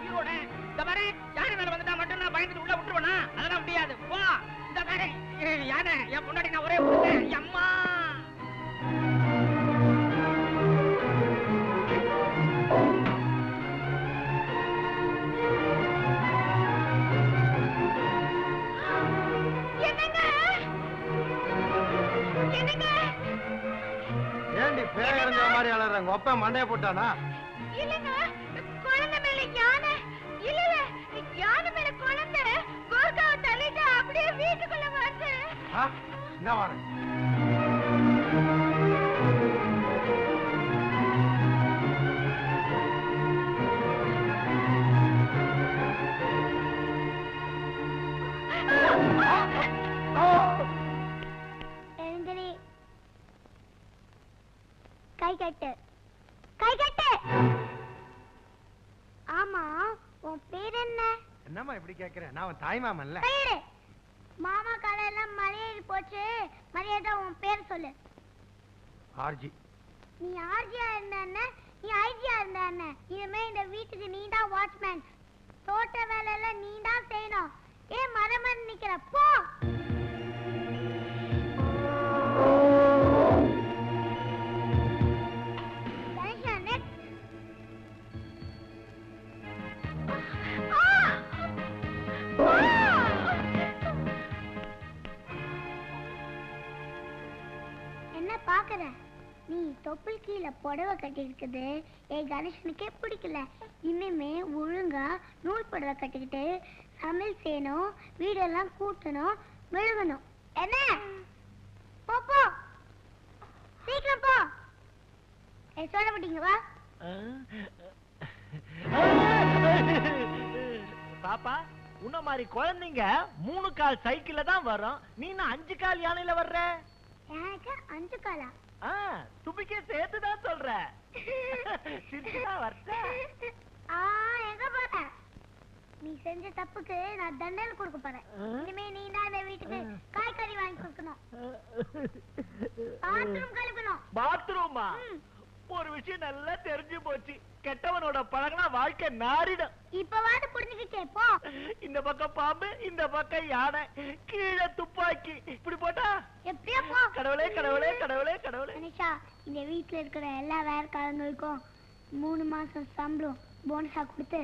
உயிரோட இந்த மாதிரி யானை மேல வந்துட்டா மட்டும் நான் பயந்துட்டு உள்ள விட்டுருவேனா? அதெல்லாம் முடியாது. போ. இந்த மாதிரி யானை என் முன்னாடி நான் ஒரே அம்மா. ஏண்டி பேரஞ்ச மாதிரி அலறாங்க? ஒப்ப மண்டைய போட்டானா? இல்லங்க, குழந்தை மேல யானை இல்ல யானை மேல குழந்தை கோர்காவை தள்ளிட்டு அப்படியே வீட்டுக்குள்ள வந்து இந்த வாரம் கை கட்டு, கை கட்டு. ஆமா, உன் பேர் என்ன? என்னம்மா இப்படி கேக்குற? நான் தாய்மாமன்ல. பேரு மாமா காலையெல்லாம் மலையேறி போச்சு. மரியாதை உன் பேர் சொல்லு. ஆர்ஜி. நீ ஆர்ஜியா இருந்தா நீ ஐஜியா இருந்தா இனிமே இந்த வீட்டுக்கு நீ தான் வாட்ச்மேன். தோட்ட வேலை எல்லாம் நீ தான் செய்யணும். ஏன் மரமன் நிக்கிற? போ. என்ன பாக்குற? நீ தொப்புள் கீழே புடவை கட்டி இருக்குது. என் கணேசனுக்கே பிடிக்கல. இனிமே ஒழுங்கா நூல் புடவை கட்டிக்கிட்டு சமையல் செய்யணும், வீடெல்லாம் கூட்டணும், மெழுகணும். என்ன? போ போ, சீக்கிரம் போ. சொல்ல மாட்டீங்க? வா பாப்பா. உன்ன மாதிரி குழந்தைங்க 3 கால் சைக்கிள்ல தான் வரும். நீ 5 கால் யானையில வர்ற. எனக்கு 5 காலா? துபிக்கே சேர்த்துதான் சொல்ற. எங்க போற? நீ செஞ்ச தப்புக்கு நான் தண்டனை கொடுக்க போறேன். இனிமே நீ தான் இந்த வீட்டுக்கு காய்கறி வாங்கி கொடுக்கணும், பாத்ரூம் கழுவணும். பாத்ரூமா? ஒரு விஷயம் நல்லா தெரிஞ்சு போச்சு. கெட்டவனோட பழகினா வாழ்க்கை நாரிடும். இப்பவாது புரிஞ்சுக்கிட்டே போ. இந்த பக்கம் பாம்பு, இந்த பக்கம் யானை, கீழே துப்பாக்கி. இப்படி போட்டா எப்படியா போ. கடவுளே கடவுளே கடவுளே கடவுளே. மனுஷா, இந்த வீட்டுல இருக்கிற எல்லா வேலைக்காரங்களுக்கும் 3 மாசம் சம்பளம் போனஸா கொடுத்து